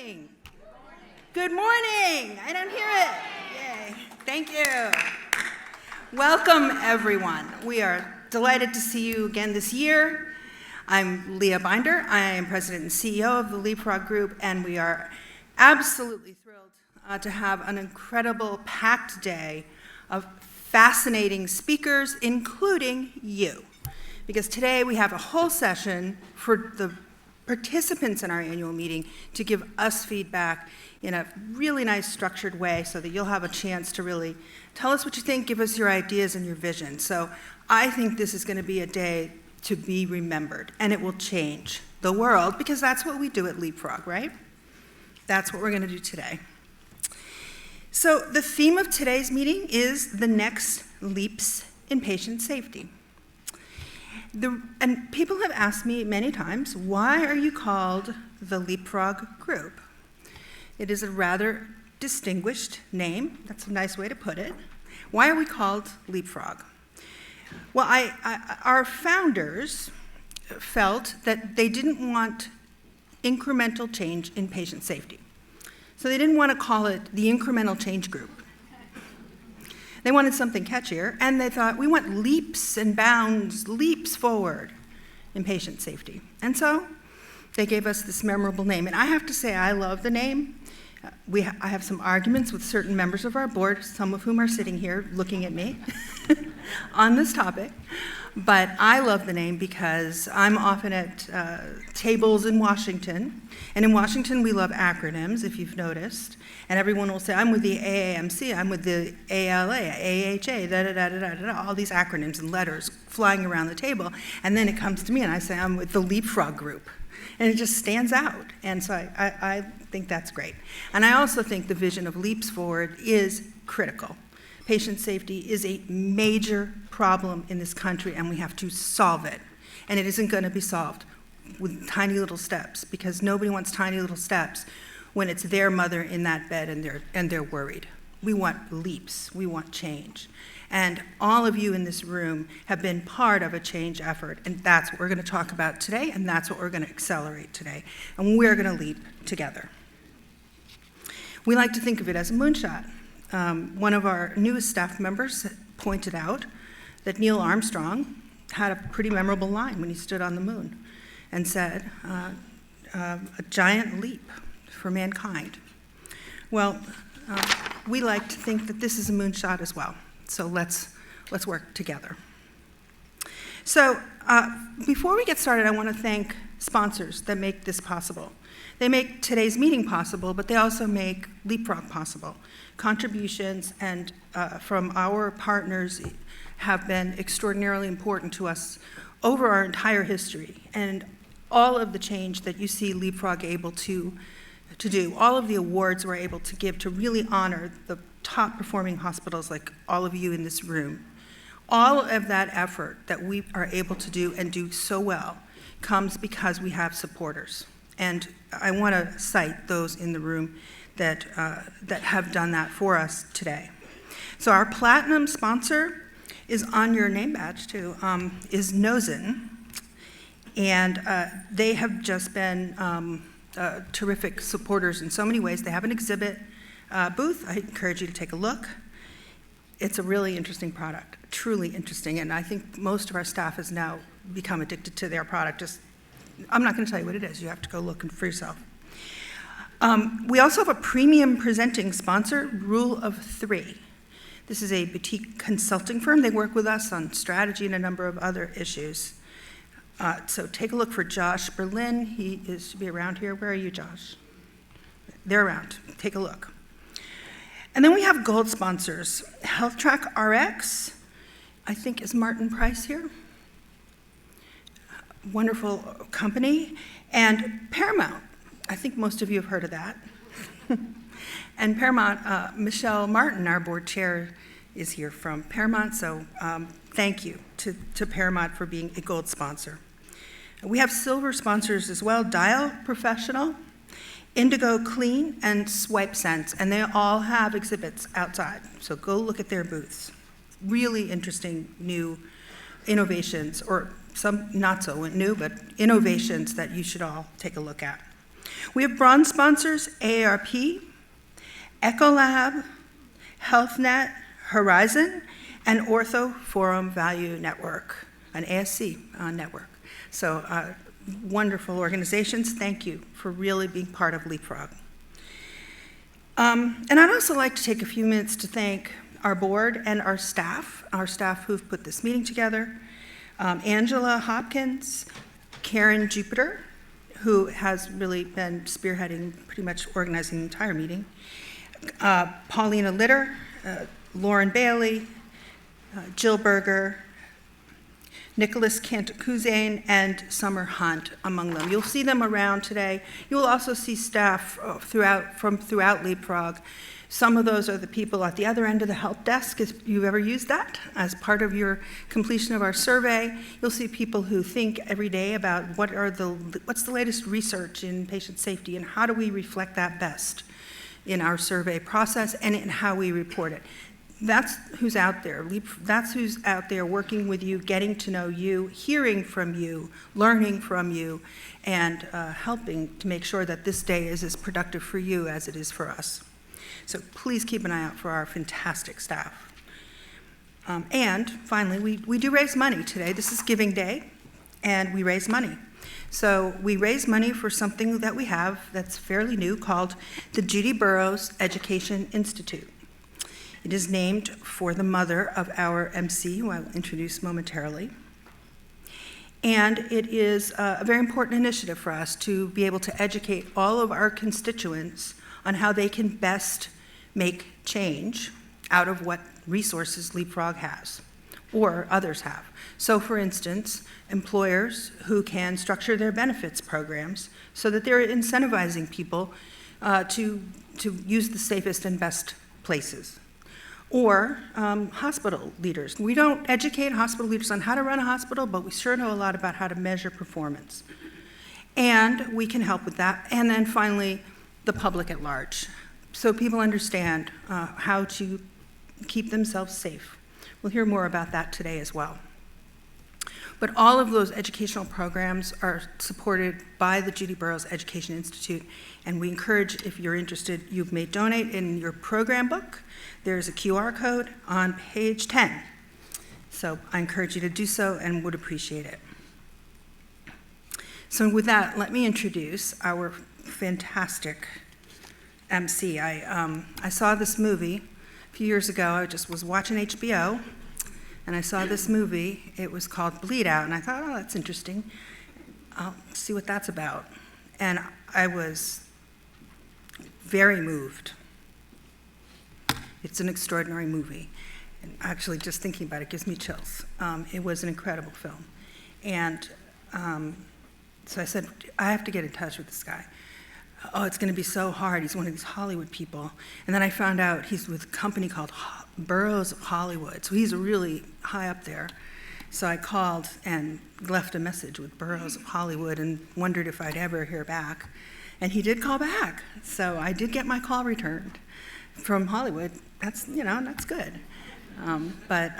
morning. Good morning. I don't hear it. Yay. Thank you. Welcome, everyone. We are delighted to see you again this year. I'm Leah Binder. I am president and CEO of the Leapfrog Group, and we are absolutely thrilled to have an incredible packed day of fascinating speakers, including you. Because today we have a whole session for the participants in our annual meeting to give us feedback in a really nice structured way so that you'll have a chance to really tell us what you think, give us your ideas and your vision. So I think this is going to be a day to be remembered, and it will change the world because that's what we do at Leapfrog, right? That's what we're going to do today. So the theme of today's meeting is the next leaps in patient safety. And people have asked me many times, why are you called the Leapfrog Group? It is a rather distinguished name. That's a nice way to put it. Why are we called Leapfrog? Well, our founders felt that they didn't want incremental change in patient safety. So they didn't want to call it the Incremental Change Group. They wanted something catchier, and they thought, we want leaps and bounds, leaps forward in patient safety. And so they gave us this memorable name. And I have to say, I love the name. I have some arguments with certain members of our board, some of whom are sitting here looking at me on this topic. But I love the name because I'm often at tables in Washington. And in Washington, we love acronyms, if you've noticed. And everyone will say, I'm with the AAMC, I'm with the ALA, AHA, da-da-da-da-da-da, all these acronyms and letters flying around the table. And then it comes to me and I say, I'm with the Leapfrog Group. And it just stands out. And so I think that's great. And I also think the vision of Leaps Forward is critical. Patient safety is a major problem in this country, and we have to solve it. And it isn't going to be solved with tiny little steps, because nobody wants tiny little steps when it's their mother in that bed and they're worried. We want leaps. We want change. And all of you in this room have been part of a change effort, and that's what we're going to talk about today, and that's what we're going to accelerate today. And we're going to leap together. We like to think of it as a moonshot. One of our newest staff members pointed out that Neil Armstrong had a pretty memorable line when he stood on the moon and said, a giant leap for mankind. Well, we like to think that this is a moonshot as well. So let's work together. So before we get started, I want to thank sponsors that make this possible. They make today's meeting possible, but they also make Leapfrog possible. Contributions and from our partners have been extraordinarily important to us over our entire history. And all of the change that you see Leapfrog able to do, all of the awards we're able to give to really honor the top performing hospitals like all of you in this room, all of that effort that we are able to do and do so well comes because we have supporters. And I want to cite those in the room that have done that for us today. So our platinum sponsor is on your name badge too, is Nozin. And they have just been terrific supporters in so many ways. They have an exhibit booth. I encourage you to take a look. It's a really interesting product, truly interesting. And I think most of our staff has now become addicted to their product. I'm not going to tell you what it is. You have to go look for yourself. We also have a premium presenting sponsor, Rule of Three. This is a boutique consulting firm. They work with us on strategy and a number of other issues. So take a look for Josh Berlin. He should be around here. Where are you, Josh? They're around. Take a look. And then we have gold sponsors. HealthTrack RX, I think, is Martin Price here? Wonderful company. And Paramount. I think most of you have heard of that. And Paramount, Michelle Martin, our board chair, is here from Paramount. So thank you to Paramount for being a gold sponsor. We have silver sponsors as well, Dial Professional, Indigo Clean, and Swipe Sense, and they all have exhibits outside. So go look at their booths. Really interesting new innovations, or some not so new, but innovations that you should all take a look at. We have bronze sponsors, AARP, Ecolab, HealthNet, Horizon, and Ortho Forum Value Network, an ASC network. So wonderful organizations. Thank you for really being part of Leapfrog. And I'd also like to take a few minutes to thank our board and our staff who've put this meeting together. Angela Hopkins, Karen Jupiter, who has really been spearheading, pretty much organizing the entire meeting, Paulina Litter, Lauren Bailey, Jill Berger, Nicholas Cantacuzane, and Summer Hunt among them. You'll see them around today. You'll also see staff throughout Leapfrog. Some of those are the people at the other end of the help desk, if you've ever used that as part of your completion of our survey. You'll see people who think every day about what's the latest research in patient safety and how do we reflect that best in our survey process and in how we report it. That's who's out there. That's who's out there working with you, getting to know you, hearing from you, learning from you, and helping to make sure that this day is as productive for you as it is for us. So please keep an eye out for our fantastic staff. And finally, we do raise money today. This is Giving Day, and we raise money. So we raise money for something that we have that's fairly new called the Judy Burroughs Education Institute. It is named for the mother of our MC, who I will introduce momentarily. And it is a very important initiative for us to be able to educate all of our constituents on how they can best make change out of what resources Leapfrog has or others have. So for instance, employers who can structure their benefits programs so that they're incentivizing people to use the safest and best places. Or hospital leaders. We don't educate hospital leaders on how to run a hospital, but we sure know a lot about how to measure performance. And we can help with that. And then finally, the public at large, so people understand how to keep themselves safe. We'll hear more about that today as well. But all of those educational programs are supported by the Judy Burroughs Education Institute, and we encourage, if you're interested, you may donate in your program book. There's a QR code on page 10. So I encourage you to do so and would appreciate it. So with that, let me introduce our fantastic MC. I saw this movie a few years ago. I just was watching HBO, and I saw this movie. It was called Bleed Out, and I thought, oh, that's interesting. I'll see what that's about. And I was very moved. It's an extraordinary movie. And actually, just thinking about it gives me chills. It was an incredible film. And so I said, I have to get in touch with this guy. Oh, it's going to be so hard. He's one of these Hollywood people. And then I found out he's with a company called Burroughs of Hollywood. So he's really high up there. So I called and left a message with Burroughs of Hollywood and wondered if I'd ever hear back. And he did call back. So I did get my call returned from Hollywood. That's good. But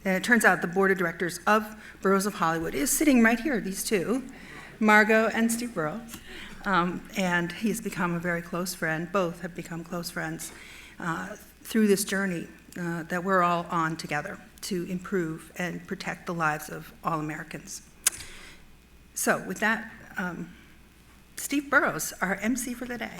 it turns out the board of directors of Burroughs of Hollywood is sitting right here, these two, Margot and Steve Burroughs. And he's become a very close friend. Both have become close friends through this journey that we're all on together to improve and protect the lives of all Americans. So with that, Steve Burroughs, our MC for the day.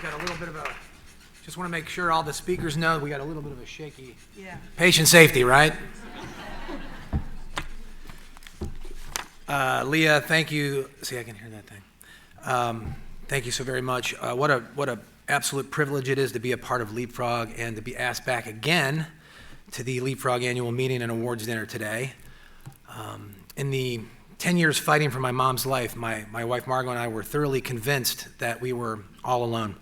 Got a little bit of a, just want to make sure all the speakers know we got a little bit of a shaky patient safety, right? Leah, thank you. See, I can hear that thing. Thank you so very much. What a absolute privilege it is to be a part of Leapfrog and to be asked back again to the Leapfrog annual meeting and awards dinner today. In the 10 years fighting for my mom's life, my wife Margot and I were thoroughly convinced that we were all alone,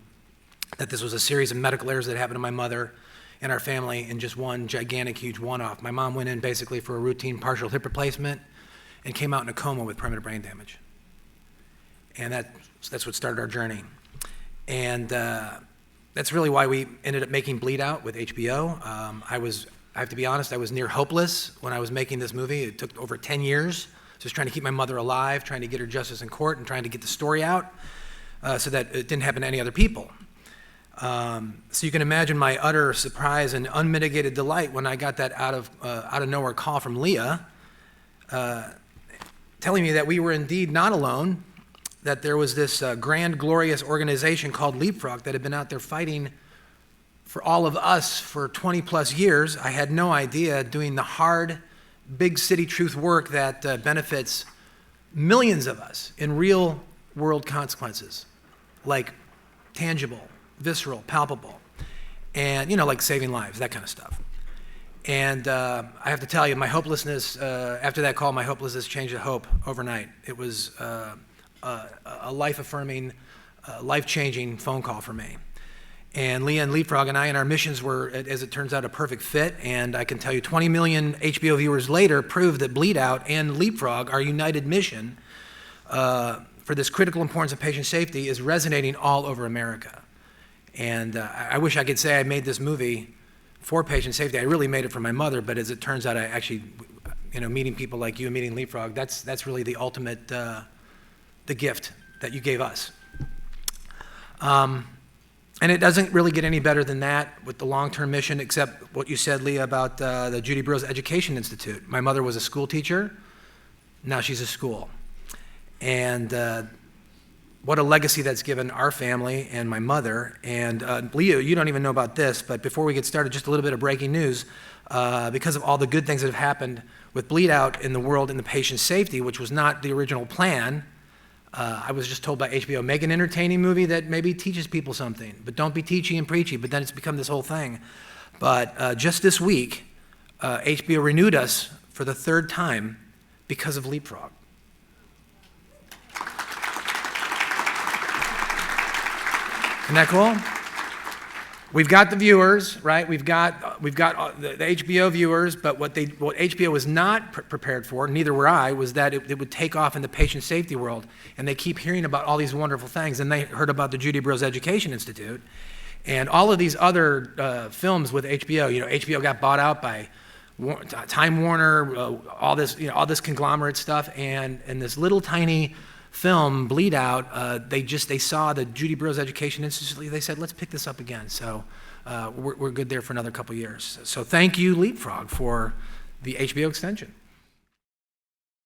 that this was a series of medical errors that happened to my mother and our family in just one gigantic, huge one-off. My mom went in basically for a routine partial hip replacement and came out in a coma with permanent brain damage. And that's what started our journey. And that's really why we ended up making Bleed Out with HBO. I have to be honest, I was near hopeless when I was making this movie. It took over 10 years, just trying to keep my mother alive, trying to get her justice in court, and trying to get the story out so that it didn't happen to any other people. So you can imagine my utter surprise and unmitigated delight when I got that out of nowhere call from Leah, telling me that we were indeed not alone, that there was this grand, glorious organization called Leapfrog that had been out there fighting for all of us for 20 plus years. I had no idea, doing the hard, big city truth work that benefits millions of us in real world consequences, like tangible, visceral, palpable, and, like saving lives, that kind of stuff. And I have to tell you, my hopelessness, after that call, my hopelessness changed to hope overnight. It was a life-affirming, life-changing phone call for me. And Leah and Leapfrog and I and our missions were, as it turns out, a perfect fit. And I can tell you 20 million HBO viewers later prove that Bleed Out and Leapfrog, our united mission for this critical importance of patient safety, is resonating all over America. And I wish I could say I made this movie for patient safety. I really made it for my mother, but as it turns out, I actually, meeting people like you and meeting Leapfrog, that's really the ultimate, the gift that you gave us. And it doesn't really get any better than that with the long-term mission, except what you said, Leah, about the Judy Burroughs Education Institute. My mother was a school teacher. Now she's a school. And what a legacy that's given our family and my mother. And Leah, you don't even know about this, but before we get started, just a little bit of breaking news. Because of all the good things that have happened with Bleed Out in the world and the patient safety, which was not the original plan, I was just told by HBO, make an entertaining movie that maybe teaches people something, but don't be teachy and preachy, but then it's become this whole thing. But just this week, HBO renewed us for the third time because of Leapfrog. Isn't that cool? We've got the viewers, right? We've got the HBO viewers, but what HBO was not prepared for, neither were I, was that it would take off in the patient safety world. And they keep hearing about all these wonderful things. And they heard about the Judy Burroughs Education Institute, and all of these other films with HBO. HBO got bought out by Time Warner, all this conglomerate stuff, and this little tiny film, Bleed Out, they saw the Judy Burroughs Education Institute. They said, let's pick this up again. So we're good there for another couple years. So thank you, Leapfrog, for the HBO extension.